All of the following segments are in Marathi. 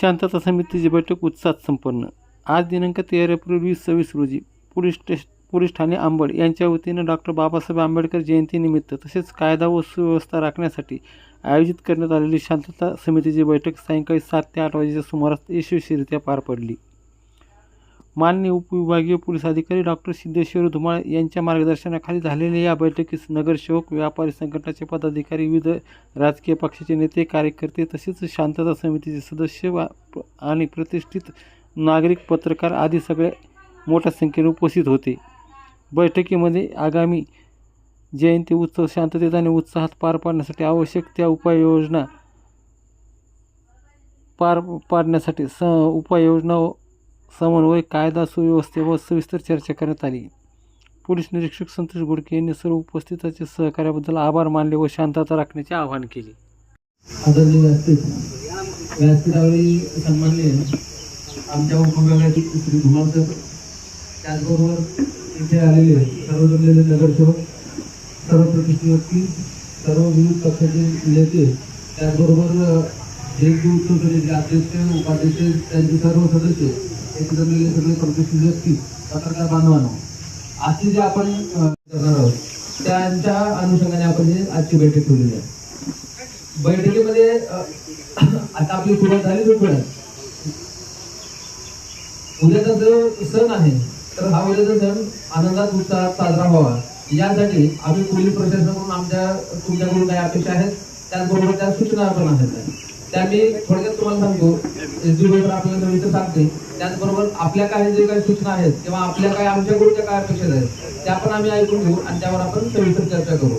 शांतता समितीची बैठक उत्साहात संपन्न. आज दिनांक 13 एप्रिल 2026 रोजी पोलीस ठाणे अंबड यांच्या वतीनं डॉक्टर बाबासाहेब आंबेडकर जयंतीनिमित्त तसेच कायदा व सुव्यवस्था राखण्यासाठी आयोजित करण्यात आलेली शांतता समितीची बैठक सायंकाळी 7 ते 8 वाजेच्या सुमारास यशस्वीरित्या पार पडली. माननीय उपविभागीय पोलीस अधिकारी डॉक्टर सिद्धेश्वर धुमाळ यांच्या मार्गदर्शनाखाली झालेल्या या बैठकीस नगरसेवक, व्यापारी संघटनाचे पदाधिकारी, विविध राजकीय पक्षाचे नेते, कार्यकर्ते तसेच शांतता समितीचे सदस्य आणि प्रतिष्ठित नागरिक, पत्रकार आदी सगळे मोठ्या संख्येने उपस्थित होते. बैठकीमध्ये आगामी जयंती उत्सव शांततेत आणि उत्साहात पार पाडण्यासाठी आवश्यक त्या उपाययोजना पार पाडण्यासाठी उपाययोजना, समन्वय, कायदा सुव्यवस्थेवर सविस्तर चर्चा करण्यात आली. पोलीस निरीक्षक संतोष घोडके यांनी सर्व उपस्थितांचे सहकार्याबद्दल आभार मानले व शांतता राखण्याचे आवाहन केले. सन्माननीय आमच्या उपविभागातील श्री धुमाळ सर, त्याचबरोबर इथे आलेले सर्व जमलेले नगरसेवक, सर्व प्रतिष्ठित व्यक्ती, सर्व विविध पक्षाचे नेते, त्याचबरोबर जयंती उत्सव समितीचे अध्यक्ष, उपाध्यक्ष, त्यांचे सर्व सदस्य, इथे जमलेले सगळे प्रतिष्ठित व्यक्ती, पत्रकार बांधवांनो, आजची जे आपण करणार आहोत त्यांच्या अनुषंगाने आपण ही आजची बैठक ठेवलेली आहे. बैठकीमध्ये आता आपली सुरुवात झाली उद्याचा जो सण आहे तर हा उद्याचा सण आनंदात उत्साहात साजरा व्हावा यासाठी आम्ही पोलीस प्रशासनाकडून तुमच्याकडून काही अपेक्षा आहेत, त्याचबरोबर त्या सूचना पण आहेत. त्या मी थोडक्यात तुम्हाला सांगतो, एसडीओ आपल्याला सविस्तर सांगते. त्याचबरोबर आपल्या काही जे काही सूचना आहेत किंवा आपल्या काही आमच्याकडून ज्या काय अपेक्षा आहेत त्या पण आम्ही ऐकून घेऊ आणि त्यावर आपण सविस्तर चर्चा करू.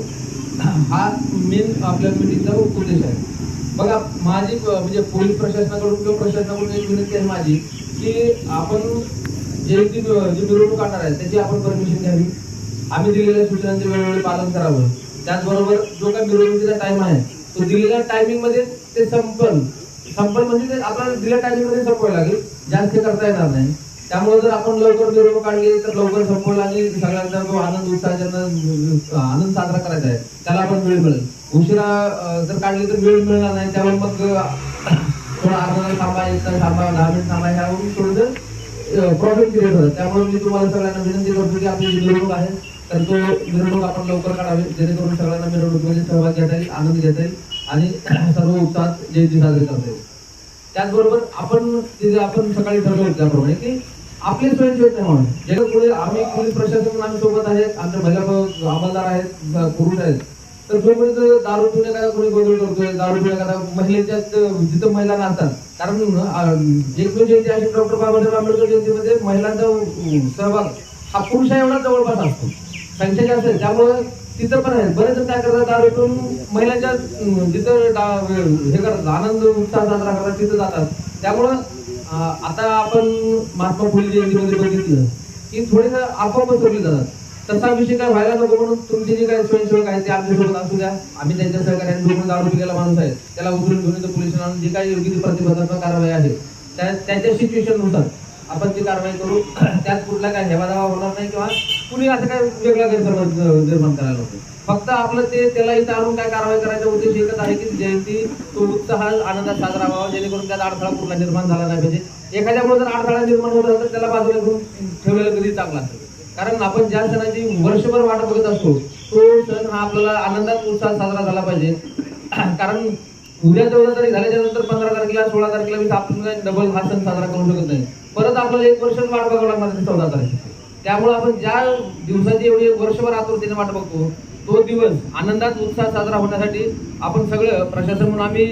हा मेन आपल्या मिटिंगचा उद्देश आहे. बघा, माझी म्हणजे पोलीस प्रशासनाकडून किंवा प्रशासनाकडून एक विनंती आहे माझी की आपण जी मिरवणूक काढणार आहे त्याची आपण परमिशन घ्यावी, आम्ही दिलेल्या सूचनांचे वेळोवेळी पालन करावं. त्याचबरोबर जो काही मिरवणुकीचा टाइम आहे तो दिलेल्या टायमिंग मध्ये ते संपल म्हणजे ते आपल्याला दिलेल्या टायमिंग मध्ये संपवायला लागेल, जास्त करता येणार नाही. त्यामुळे जर आपण लवकर मिरवणूक काढली तर लवकर संपवलं आणि सगळ्यांचा जो आनंद उत्साह आनंद साजरा करायचा आहे त्याला आपण वेळ मिळेल. उशिरा जर काढली तर वेळ मिळणार नाही, त्यामुळे मग थोडा अर्धा तास थांबा, 1 तास थांबा, 10 मिनिट थांबा, ह्यावरून थोडंसं प्रॉब्लेम क्रिएट होतात. त्यामुळे मी तुम्हाला सगळ्यांना विनंती करतो की आपली जी मिरवणूक आहे तर तो मिरवणूक आपण लवकर काढावी, जेणेकरून सगळ्यांना मिरवणुकीमध्ये सहभाग घेता येईल, आनंद घेता येईल आणि सर्व उत्साहात जयंती साजरी करता येईल. त्याचबरोबर आपण सकाळी ठरवलं त्याप्रमाणे की आपली स्वयंसेवक म्हणून जेणेकरून आम्ही पोलीस प्रशासन आम्ही सोबत आहेत, आमच्या महिला अंमलदार आहेत, पुरुष आहेत, तर जोपर्यंत दारू पिणे काय कोणी गोंधळ करतोय, दारू पिणे का महिलेच्या जिथं महिला नसतात, कारण एकमेव जयंती अशी डॉक्टर बाबासाहेब आंबेडकर जयंतीमध्ये महिलांचा सहभाग हा पुरुषा एवढा जवळपास असतो, संख्या जास्त आहे. त्यामुळे तिथं पण आहे बरेच काय करतात, दारू पिऊन महिलांच्या जिथं हे करतात, आनंद उत्साह साजरा करतात तिथं जातात. त्यामुळं आता आपण महात्मा फुले जयंतीमध्ये बघितलं की थोडेस अफवा पसरवली जातात. तसा विषय काय व्हायला नको म्हणून तुमचे जे काही स्वयंसेवक आहेत ते आमच्यासोबत असू द्या, आम्ही त्यांच्या सहकार्याने जो दारू पिलेला माणूस आहे त्याला उचलून घेऊन येतो पोलिसांना आणून जे काही योग्य प्रतिबंधात्मक कारवाई आहे त्याच्या सिच्युएशन नुसार आपण ती कारवाई करू. त्यात कुठला काय हेवादावा होणार नाही किंवा कुणी असं काय वेगळा गैरसमज निर्माण करायला नको. फक्त आपलं त्याला इथं आणून काय कारवाई करायचा उद्देश एकच आहे की जयंती तो उत्साह आनंदात साजरा व्हावा, जेणेकरून त्यात अडथळा कुठला निर्माण झाला नाही पाहिजे. एखाद्यामुळे जर अडथळा निर्माण होत असेल तर त्याला बाजूला घेऊन ठेवलेलं कधी चांगला असेल. कारण आपण ज्या सणाची वर्षभर वाट बघत असतो तो सण हा आपल्याला आनंदात उत्साहात साजरा झाला पाहिजे. कारण उद्या 14 तारीख झाल्याच्या नंतर 15 तारखेला 16 तारखेला मी आपण डबल हा सण साजरा करू शकत नाही. परत आपल्याला 1 वर्षच वाट बघावं लागणार 14 तारखेला. त्यामुळे आपण ज्या दिवसाची एवढी वर्षभर आतुरतेने वाट बघतो तो दिवस आनंदात उत्साह साजरा होण्यासाठी आपण सगळं प्रशासन म्हणून आम्ही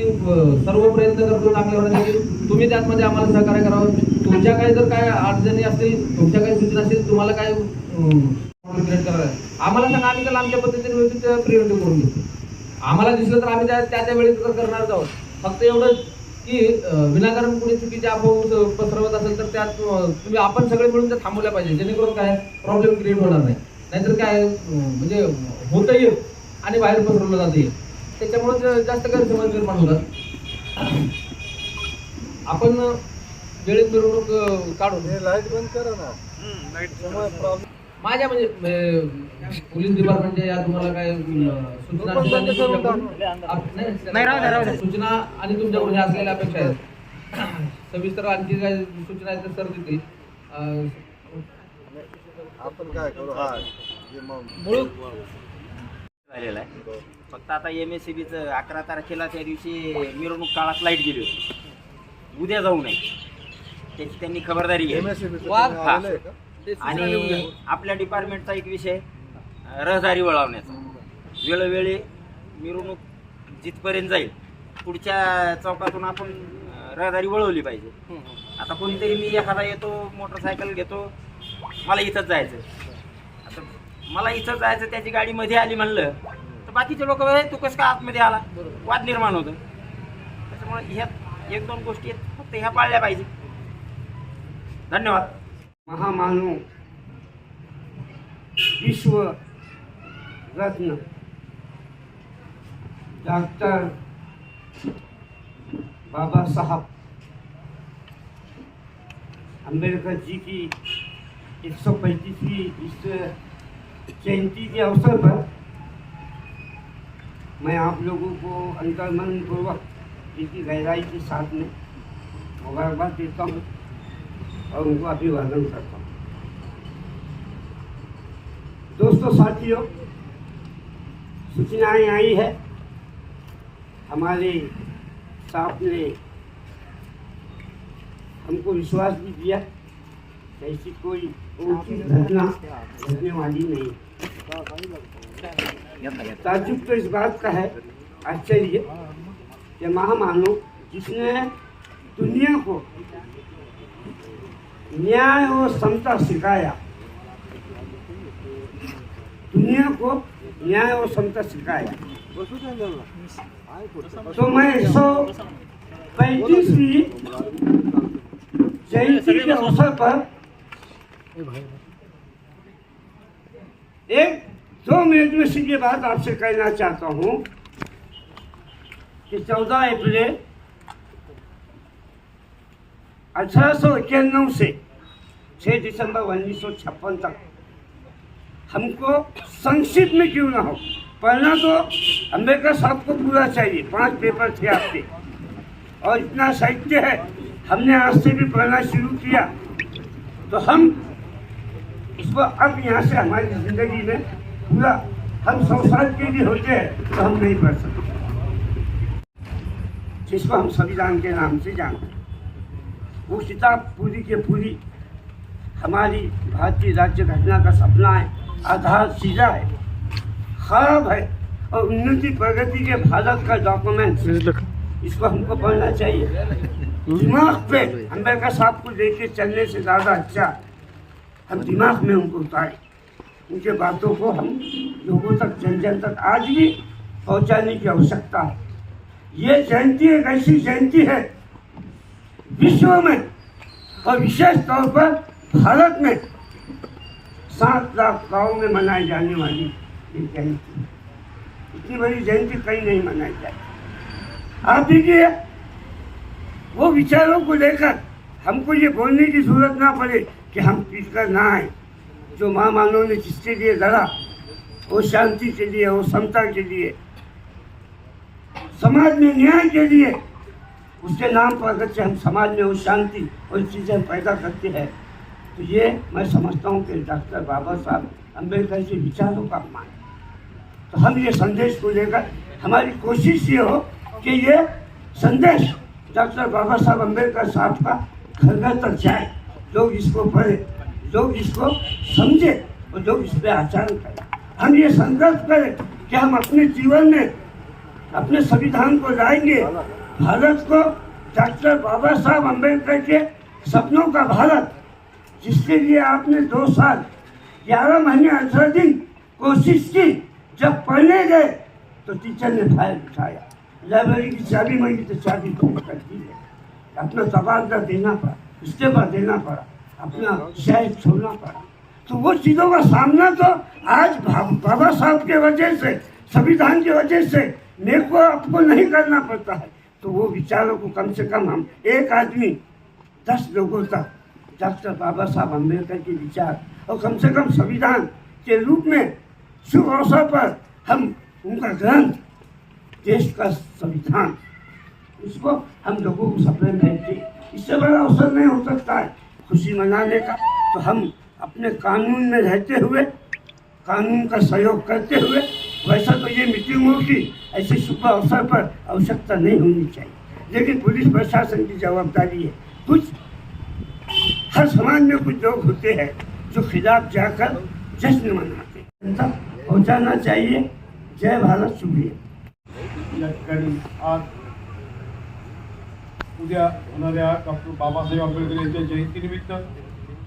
सर्व प्रयत्न करतो चांगल्या होण्यासाठी. तुम्ही त्यामध्ये आम्हाला सहकार्य करावं. तुमच्या काही जर काय अडचणी असतील, तुमच्या काही सूचना असतील, तुम्हाला काय क्रिएट करायला आम्हाला सांगा, आम्ही त्याला आमच्या पद्धतीने व्यवस्थित प्रिव्हेंटिव्ह करून घेतो. आम्हाला दिसलं तर आम्ही त्या वेळेस करणार आहोत. फक्त एवढंच की विनाकारण कोणी चुकीचे अफवा पसरवत असेल तर त्यात आपण सगळे मिळून त्या थांबवल्या पाहिजे, जेणेकरून काय प्रॉब्लेम क्रिएट होणार नाही. नाहीतर काय म्हणजे होतही आणि बाहेर पसरवलं जाते, त्याच्यामुळे जास्त गैरसमज निर्माण होतात. आपण वेळेत मिरवणूक काढून लाईट बंद करा ना. माझ्या म्हणजे पोलीस डिपार्टमेंटच्या या तुम्हाला काय सूचना आणि तुमच्याकडून हे असलेल्या अपेक्षा आहेत सविस्तर आणखी काय सूचना आहेत तर सर देतील. आपण काय करू हा जे मग मुळू झालेला आहे. फक्त आता MSCBचं 11 तारखेला त्या दिवशी मिरवणूक काळात लाईट गेली होती. उद्या जाऊ नये त्याची त्यांनी खबरदारी घ्यावी. MSCB वाघ चं आलेलं आहे का? ते सूचना देऊन आणि द्या. आपल्या डिपार्टमेंटचा एक विषय रहदारी वळवण्याचा. वेळोवेळी मिरवणूक जिथपर्यंत जाईल पुढच्या चौकातून आपण रहदारी वळवली पाहिजे. आता कोणीतरी मी एखादा येतो मोटरसायकल घेतो मला इथंच जायचं, आता मला इथं जायचं त्याची गाडी मध्ये आली म्हणलं तर बाकीचे लोक तू कसं काय आतमध्ये आला वाद निर्माण होतं. त्याच्यामुळे ह्या 1-2 गोष्टी आहेत फक्त ह्या पाळल्या पाहिजे. धन्यवाद. महामानव विश्व रत्न डॉक्टर बाबा साहब अम्बेडकर जी की 135वीं विश्व जयंती के अवसर पर मैं आप लोगों को अंतर्मन पूर्वक इनकी गहराई के साथ में मुबारकबाद देता हूँ और उनको अभिवादन करता हूँ. दोस्तों साथियों, सूचनाएं आई है, हमारे साहब ने हमको विश्वास भी दिया ऐसी कोई घटना घटने वाली नहीं. ताज्जुब तो इस बात का है, आश्चर्य, कि महामानव जिसने दुनिया को न्याय और समता सिखाया, दुनिया को न्याय और समता सिखाया, तो मैं 135वीं जयंती के अवसर पर 1-2 मिनट में सीधी बात आपसे कहना चाहता हूँ कि 14 अप्रैल 1891 से 6 दिसंबर 1956 तक हमको संक्षिप्त में क्यों ना हो पढ़ना तो अम्बेडकर साहब को पूरा चाहिए. 5 पेपर थे आपके और इतना साहित्य है, हमने आज से भी पढ़ना शुरू किया तो हम उसको अब यहाँ से हमारी जिंदगी में पूरा हम 100 साल के लिए होते हैं तो हम नहीं पढ़ सकते, जिसको हम संविधान के नाम से जानते हैं. वो किताब पूरी के पूरी हमारी भारतीय राज्य घटना का सपना है, आधार सीधा है, खराब है और उन्नति प्रगति के भारत का डॉक्यूमेंट, इसको हमको पढ़ना चाहिए. दिमाग पे अम्बेडकर साहब को लेके चलने से ज़्यादा अच्छा हम दिमाग में उनको उतारें, उनके बातों को हम लोगों तक जन जन तक आज भी पहुंचाने की आवश्यकता है. ये जयंती एक ऐसी जयंती है विश्व में और विशेष तौर पर भारत में 7 लाख गाँव में मनाई जाने वाली ये जयंती. इतनी बड़ी जयंती कहीं नहीं मनाई जाती. आप देखिए वो विचारों को लेकर हमको ये बोलने की जरूरत ना पड़े कि हम पीट कर ना आए. जो महामानव ने जिसके लिए लड़ा वो शांति के लिए, वो समता के लिए, समाज में न्याय के लिए, उसके नाम पर अगर हम समाज में वो शांति और चीज़ें पैदा करते हैं तो ये मैं समझता हूँ कि डॉक्टर बाबा साहब अम्बेडकर के विचारों का अपमान है. तो हम ये संदेश को लेकर हमारी कोशिश ये हो कि ये संदेश डॉक्टर बाबा साहब अम्बेडकर साहब का घर घर तक जाए, लोग इसको पढ़े, लोग इसको समझे और लोग इस पर आचरण करें. हम ये संकल्प करें कि हम अपने जीवन में अपने संविधान को लाएंगे, भारत को डॉक्टर बाबा साहब अम्बेडकर के सपनों का भारत, जिसके लिए आपने 2 साल 11 महीने 18 दिन कोशिश की. जब पढ़ने गए तो टीचर ने फाइल उठाया, लाइब्रेरी की चाबी मांगी तो चाबी को कर दी है. अपना तबादला देना पड़ा, इस्तीफा देना पड़ा, अपना शहर छोड़ना पड़ा. तो वो चीज़ों का सामना तो आज बाबा साहब के वजह से, संविधान की वजह से मेरे को आपको नहीं करना पड़ता है. तो वो विचारों को कम से कम हम एक आदमी 10 लोगों तक डॉक्टर बाबा साहब अम्बेडकर के विचार और कम से कम संविधान के रूप में शुभ अवसर पर हम उनका ग्रंथ, देश का संविधान, इसको हम लोगों को सपने भेजते, इससे बड़ा अवसर नहीं हो सकता है खुशी मनाने का। तो हम अपने कानून में रहते हुए, कानून का सहयोग करते हुए, वैसा तो ये मीटिंगों की ऐसे शुभ अवसर पर आवश्यकता नहीं होनी चाहिए, लेकिन पुलिस प्रशासन की जवाबदारी है। कुछ हर समाज में कुछ लोग होते हैं जो खिलाफ जाकर जश्न मनाते हैं, तक पहुंचाना चाहिए। जय भारत, शुक्रिया। या ठिकाणी आज उद्या होणाऱ्या डॉक्टर बाबासाहेब आंबेडकर यांच्या जयंतीनिमित्त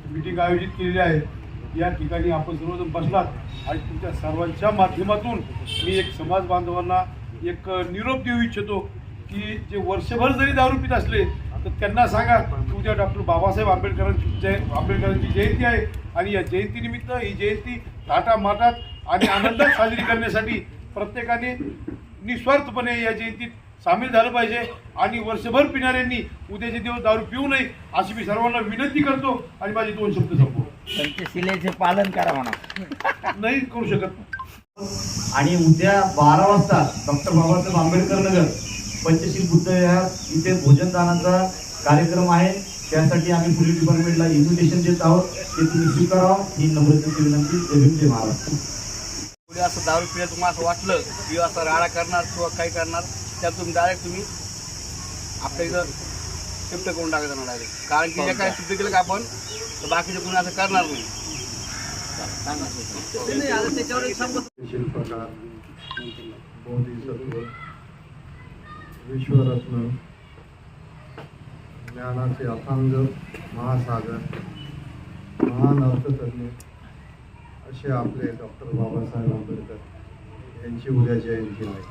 मीटिंग आयोजित केलेली आहे। या ठिकाणी आपण सर्वजण बसलात आणि तुमच्या सर्वांच्या माध्यमातून मी एक समाज बांधवांना एक निरोप देऊ इच्छितो की जे वर्षभर जरी दारू पित असले तर त्यांना सांगा की उद्या डॉक्टर बाबासाहेब आंबेडकरांची जयंती आहे आणि या जयंतीनिमित्त ही जयंती थाटामाटात आणि आनंदात साजरी करण्यासाठी प्रत्येकाने निस्वार्थपणे या जयंतीत सामील झालं पाहिजे आणि वर्षभर पिणाऱ्यांनी उद्याचे दिवस दारू पिऊ नये अशी मी सर्वांना विनंती करतो आणि माझे 2 शब्द संपवतो। पंचशिलेचे पालन करा म्हणा, नाही करू शकत। आणि उद्या 12 वाजता डॉक्टर बाबासाहेब आंबेडकर नगर पंचशील बुद्धविहार इथे भोजनदानाचा कार्यक्रम आहे। त्यासाठी आम्ही पोलीस डिपार्टमेंटला इन्व्हिटेशन देत आहोत, ते तुम्ही स्वीकारावं ही नम्रतेची विनंती। जय भीम, जय महाराष्ट्र। पुढे असं दारू पिण्यात तुम्हाला असं वाटलं की असं राडा करणार किंवा काही करणार, त्यात तुम्ही डायरेक्ट तुम्ही आपल्या इथं शिफ्ट करून टाकायचं डायरेक्ट, कारण की जे काही शिफ्ट केलं का आपण तर बाकीचे कोणी असं करणार नाही। शिल्पकार, बोधिसत्व, विश्वरत्न, ज्ञानाचे अथांग महासागर, महान अर्थतज्ञ असे आपले डॉक्टर बाबासाहेब आंबेडकर यांची उद्या जयंती आहे।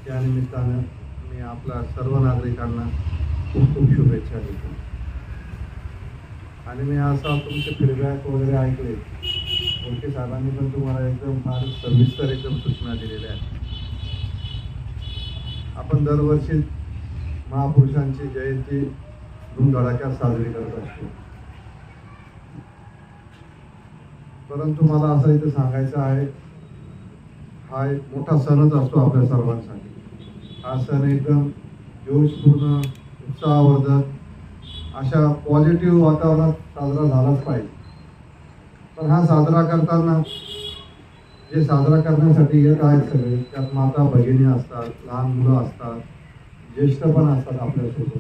त्यानिमित्तानं मी आपल्या सर्व नागरिकांना खूप खूप शुभेच्छा देतो। आणि मी असा तुमचे फीडबॅक वगैरे ऐकले, बोलके साहेबांनी पण तुम्हाला एकदम फार सविस्तर एकदम सूचना दिलेल्या आहेत। आपण दरवर्षी महापुरुषांची जयंती धूमधडाक्यात साजरी करत असतो, परंतु मला असं इथं सांगायचं आहे, हा एक मोठा सणच असतो आपल्या सर्वांसाठी। हा सण एकदम जोशपूर्ण, उत्साहवर्धक अशा पॉझिटिव्ह वातावरणात साजरा झालाच पाहिजे। पण हा साजरा करताना जे साजरा करण्यासाठी येत आहेत सगळे, त्यात माता भगिनी असतात, लहान मुलं असतात, ज्येष्ठ पण असतात आपल्यासोबत,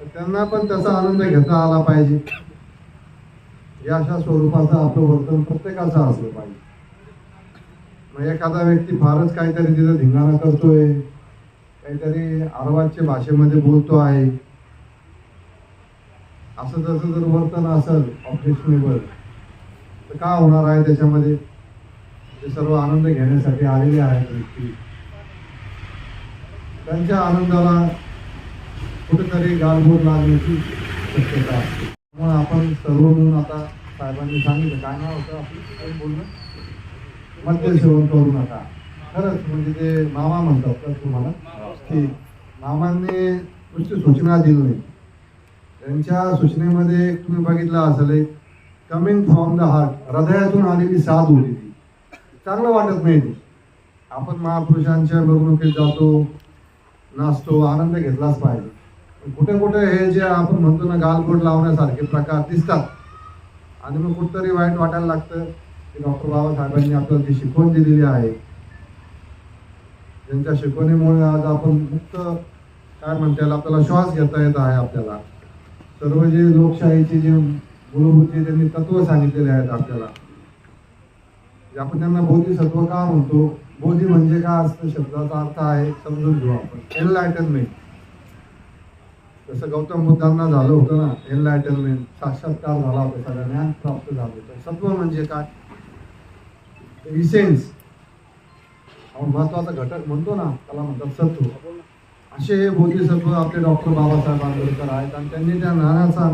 तर त्यांना पण त्याचा आनंद घेता आला पाहिजे। या अशा स्वरूपाचं आपलं वर्तन प्रत्येकाचं असलं पाहिजे। मग एखादा व्यक्ती फारच काहीतरी तिथं धिंगाणा करतोय, काहीतरी आरवाच्या भाषेमध्ये बोलतो आहे, असं जसं जर वर्तन असेल ऑब्जेक्शनेबल, तर का होणार आहे त्याच्यामध्ये? ते सर्व आनंद घेण्यासाठी आलेले आहेत व्यक्ती, त्यांच्या आनंदाला कुठेतरी गालबोट लागण्याची शक्यता असते। त्यामुळे आपण सर्व मिळून, आता साहेबांनी सांगितलं, काय नाव होतं आपलं काही बोलणं, मद्य सेवन करू नका। खरंच म्हणजे ते मामा म्हणतात तर तुम्हाला की मामांनी नुसती सूचना दिली नाही, त्यांच्या सूचनेमध्ये तुम्ही बघितलं असेल, कमिंग फ्रॉम द हार्ट, हृदयातून आलेली साथ होती ती। चांगलं वाटत नाही ती। आपण महापुरुषांच्या मिरवणुकीत जातो, नाचतो, आनंद घेतलाच पाहिजे। कुठे कुठे हे जे आपण म्हणतो ना गालबोट लावण्यासारखे प्रकार दिसतात आणि मग कुठेतरी वाईट वाटायला लागतं की डॉक्टर बाबासाहेबांनी आपल्याला जी शिकवण दिलेली आहे, ज्यांच्या शिकवणीमुळे आज आपण मुक्त काय म्हणता येईल आपल्याला श्वास घेता येत आहे। आपल्याला सर्व जे लोकशाहीची जी मूलभूत त्यांनी तत्व सांगितलेले आहेत आपल्याला, आपण त्यांना बोधिसत्व का म्हणतो, बोधी म्हणजे काय असतं शब्दाचा अर्थ आहे समजून घेऊ आपण, एनलायटनमेंट। जसं गौतम बुद्धांना झालं होतं ना एनलायटनमेंट, साक्षात्कार झाला होता, सगळं ज्ञान प्राप्त झालं होतं। सत्व म्हणजे काय, इसेन्स, आपण महत्वाचा घटक म्हणतो ना त्याला म्हणतात सत्व। असे हे बोधिसत्व आपले डॉक्टर बाबासाहेब आंबेडकर आहेत आणि त्यांनी त्या ज्ञानाचा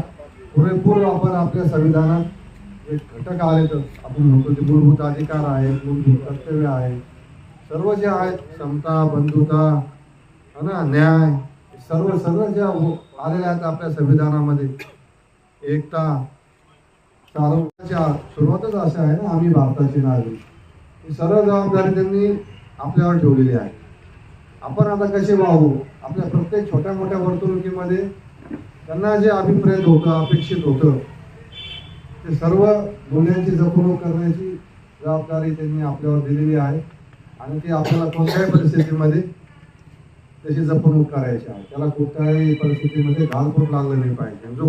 पुरेपूर वापर आपल्या संविधानात एक घटक आले, तर आपण म्हणतो ते मूलभूत अधिकार आहेत, मूलभूत कर्तव्य आहे, सर्व जे आहेत, समता, बंधुता, ना न्याय, सर्व ज्या आलेल्या आहेत आपल्या संविधानामध्ये, एकता, सार्वत्रिकच्या सुरुवातच अशा आहे ना, आम्ही भारताचे नागरिक, ही सर्व जबाबदारी त्यांनी आपल्यावर ठेवलेली आहे। आपण आता कसे वाहू, आपल्या प्रत्येक छोट्या मोठ्या वर्तणुकीमध्ये त्यांना जे अभिप्रेत होतं, अपेक्षित होतं, ते सर्व गुन्ह्यांची जपणूक करण्याची जबाबदारी त्यांनी आपल्यावर दिलेली आहे आणि ती आपल्याला कोणत्याही परिस्थितीमध्ये त्याची जपणूक करायची आहे. त्याला कुठल्याही परिस्थितीमध्ये गालबोट लागलं नाही पाहिजे. जो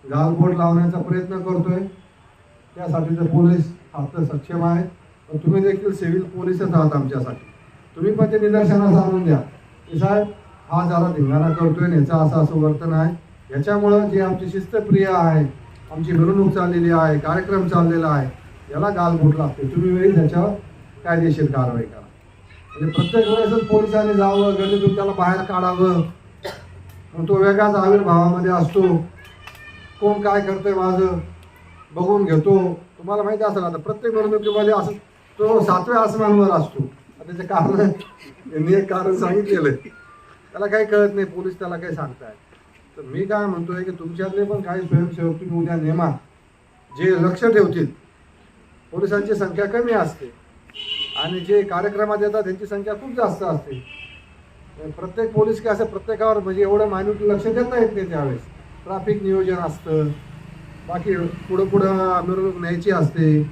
गालबोट लावण्याचा प्रयत्न करतोय त्यासाठी तर पोलीस आता सक्षम आहेत. पण तुम्ही देखील सिव्हिल पोलीसच आहात आमच्यासाठी. तुम्ही पण ते निदर्शनास आणून द्या की साहेब हा जरा धिंगाणा करतोय, याचं असं असं वर्तन आहे, याच्यामुळं जी आमची शिस्तप्रिय आहे, आमची मिरवणूक चाललेली आहे, कार्यक्रम चाललेला आहे, याला गालबोट लागते. तुम्ही वेळी त्याच्यावर कायदेशीर कारवाई करा. म्हणजे प्रत्येक वेळेसच पोलिसांनी जावं, गल्लीतून त्याला बाहेर काढावं, मग तो वेगळाच आविर्भावामध्ये असतो. कोण काय करतोय माझं बघून घेतो. तुम्हाला माहिती असेल आता प्रत्येक मिरवणुकीमध्ये असं तो 7व्या आसमानावर असतो. त्याचे कारण यांनी एक कारण सांगितलेलं आहे, त्याला काही कळत नाही, पोलीस त्याला काही सांगताय. तर मी काय म्हणतोय की तुमच्यातले पण काही स्वयंसेवक तुम्ही उद्या नेमा जे लक्ष ठेवतील. पोलिसांची संख्या कमी असते आणि जे कार्यक्रमात येतात त्यांची संख्या खूप जास्त असते. प्रत्येक पोलीस काय असं प्रत्येकावर म्हणजे एवढं मायन्यूट लक्ष देता येत नाही. त्यावेळेस ट्रॅफिक नियोजन असतं, बाकी पुढं मिरवणूक न्यायची असते,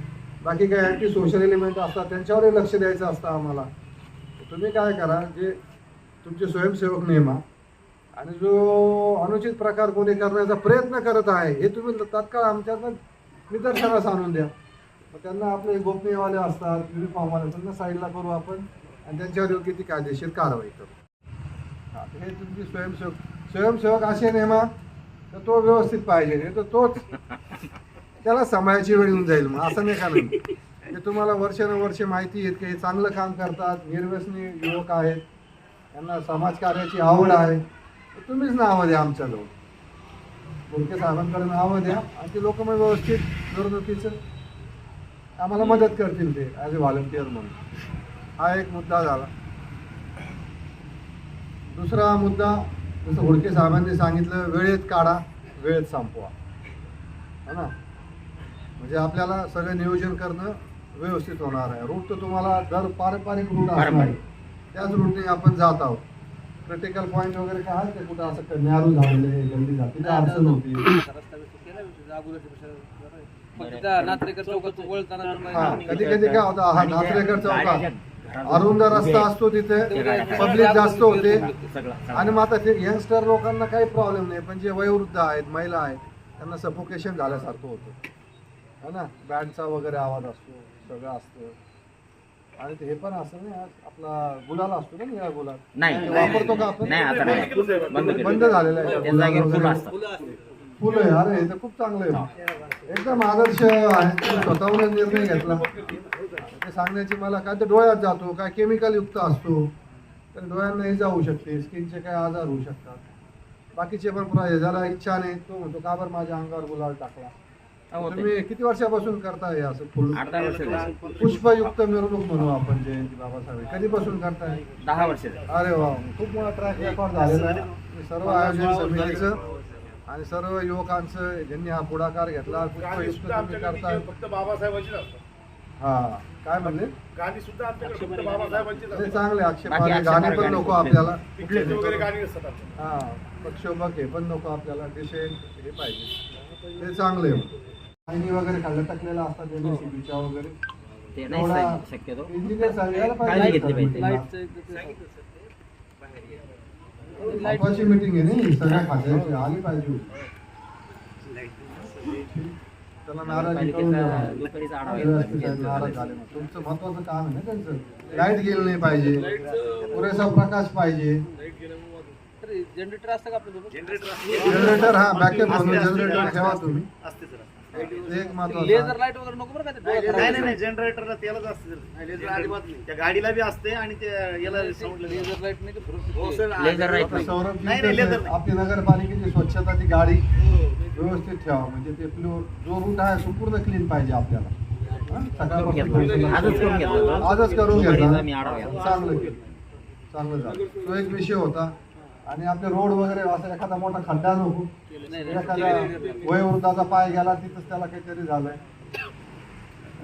बाकी काही अँटी सोशल एलिमेंट असतात त्यांच्यावरही लक्ष द्यायचं असतं आम्हाला. तुम्ही काय करा, जे तुमचे स्वयंसेवक नेमा आणि जो अनुचित प्रकार कोणी करण्याचा प्रयत्न करत आहे हे तुम्ही तात्काळ आमच्यातनं निदर्शनास आणून द्या. मग त्यांना आपले गोपनीयवाले असतात, युनिफॉर्मवाले, त्यांना साईडला करू आपण आणि त्यांच्यावर योग्य ती कायदेशीर कारवाई करू. हां, हे तुमची स्वयंसेवक असे नेमा तर तो व्यवस्थित पाहिजे, नाही तर तोच त्याला सांभाळायची वेळ येऊन जाईल. मग असं नाही का नाही ते तुम्हाला वर्षानुवर्ष माहिती आहे की हे चांगलं काम करतात, निर्व्यसनी युवक आहेत, त्यांना समाजकार्याची आवड आहे. तुम्हीच नावं द्या आमच्याजवळ, बोलके साहेबांकडे नावं द्या आणि ते लोक मग व्यवस्थित निवडणुकीचं आम्हाला मदत करतील ते ॲज अ व्हॉलंटियर म्हणून. हा एक मुद्दा झाला. दुसरा मुद्दा जसं हुडके साहेबांनी सांगितलं, वेळेत काढा वेळेत संपवा, है ना. म्हणजे आपल्याला सगळं नियोजन करणं व्यवस्थित होणार आहे. रूट तर तुम्हाला दर पारंपरिक रूट असणार आहे, त्याच रूटने आपण जात आहोत. क्रिटिकल पॉईंट वगैरे काय आहे ते कुठं असं न्यारू झालेलं आहे, जल्दी जाते अडचण होती. कधी कधी काय होतं, हा नात्रेकर चौकात अरुंद रस्ता असतो, तिथे पब्लिक जास्त होते आणि मग आता ते यंगस्टर लोकांना काही प्रॉब्लेम नाही, पण जे वयोवृद्ध आहेत, महिला आहेत, त्यांना सफोकेशन झाल्यासारखं होतं, है ना. बँडचा वगैरे आवाज असतो, सगळं असतं. आणि ते हे पण असं नाही, आपला गुलाल असतो ना, निळा गुलाल नाही वापरतो का आपण? नाही, आता नाही, बंद झालेलं आहे. त्या जागेवर फुलं असतात. फुलं आहे, अरे हे तर खूप चांगलं आहे, एकदम आदर्श आहे. स्वतःहूनच निर्णय घेतला. ते सांगण्याची मला काय तर डोळ्यात जातो, काय केमिकल युक्त असतो तर डोळ्यांनाही जाऊ शकते, स्किनचे काय आजार होऊ शकतात. बाकीचे पण पुन्हा ज्याला इच्छा नाही तो म्हणतो का बरं माझ्या अंगावर गुलाल टाकला. तुम्ही किती वर्षापासून करताय असं फुल 8-10 वर्ष, पुष्पयुक्त मिरवणूक म्हणू आपण जयंती बाबासाहेब, कधीपासून करताय? 10 वर्ष. अरे वा, खूप मोठा ट्रॅक रेकॉर्ड झालेला आहे. सर्व आयोजन समितीचं आणि सर्व युवकांचं ज्यांनी हा पुढाकार घेतला, पुष्पयुक्त तुम्ही करताय. फक्त बाबासाहेबांचीच असतात. हा, काय म्हणले? गाणी सुद्धा आमच्याकडे फक्त बाबासाहेबांचीच ते असतात. चांगले आक्षेपाने गाणी पण नको आपल्याला. पिकलेचे वगैरे गाणी असतात आमच्याकडे. हा, प्रक्षोभक हे पण नको आपल्याला, डिसेंट हे पाहिजे, ते चांगले. आईनी वगैरे खाल्लं टाकलेलं असतात MSCBच्या वगैरे, ते नाही सांगितलं शक्यतो. इंजिनियर सांगायला काळजी घेतली पाहिजे. महत्वाची मीटिंग आहे नाही, सगळ्या खात्याची आली पाहिजे. त्याला नाराजी करून दुपारीचा आढावा घेतला. नाराज झाले ना. तुमचं महत्वाचं काम आहे ना त्यांचं. लाईट गेलं नाही पाहिजे, पुरेसा प्रकाश पाहिजे. जनरेटर असतं का आपल्यासोबत? जनरेटर, हा बॅकअप म्हणून जनरेटर ठेवा तुम्ही. एक महत्वाचं लेझर लाईट वगैरे नको बरं का ते डोळे खराब नाही होतात. नाही, जनरेटरला तेलच असते, लेझर अजिबात नाही. त्या गाडीला बी असते आणि ते याला लेझर लाईट नाही हो तर सर, लेझर राईट आता नाही. सौरभ नाही, नाही, लेझर नाही. आपली नगरपालिकेची स्वच्छताची गाडी व्यवस्थित ठेवा, म्हणजे ते जो रूट आहे संपूर्ण क्लीन पाहिजे आपल्याला. हा? सकाळपासून आजच करून घेतला. आजच करून दुपारीचा मी घेतला, आढावा घेतला. चांगलं केलं, चांगलं झालं. तो एक विषय होता. आणि आपले रोड वगैरे असं एखादा मोठा खड्डा नको, एखादा वयोवृद्धाचा पाय गेला तिथंच त्याला काहीतरी झालंय.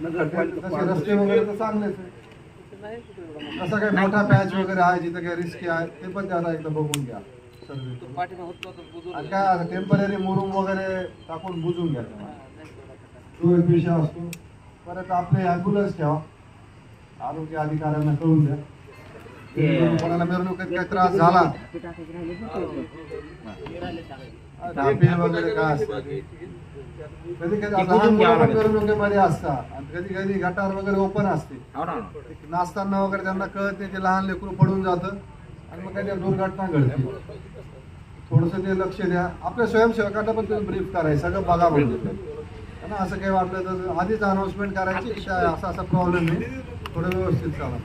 तसे रस्ते वगैरे तर चांगलेच आहे. असं काही मोठा पॅच वगैरे आहे जिथं काही रिस्की आहे ते पण त्याला एकदा बघून घ्या सर्वे. आणि काय टेम्पररी मुरुम वगैरे टाकून बुजून घ्या तो एक विषय असतो. परत आपले ॲम्ब्युलन्स ठेवा, आरोग्य अधिकाऱ्यांना कळून द्या. कोणाला मिरवणुकीत काही त्रास झाला बिल वगैरे काय असतं कधी कधी लहान मुलं मिरवणुकीमध्ये असतात आणि कधी कधी गटार वगैरे ओपन असते, नाचताना वगैरे त्यांना कळत नाही, ते लहान लेकरू पडून जातं आणि मग काही दुर्घटना घडते. थोडंसं ते लक्ष द्या. आपल्या स्वयंसेवकांना पण तुम्ही ब्रीफ करायचं, सगळं बघा म्हणजे असं काही वाटलं तर आधीच अनाऊन्समेंट करायची की असा प्रॉब्लेम आहे, थोडं व्यवस्थित चाला.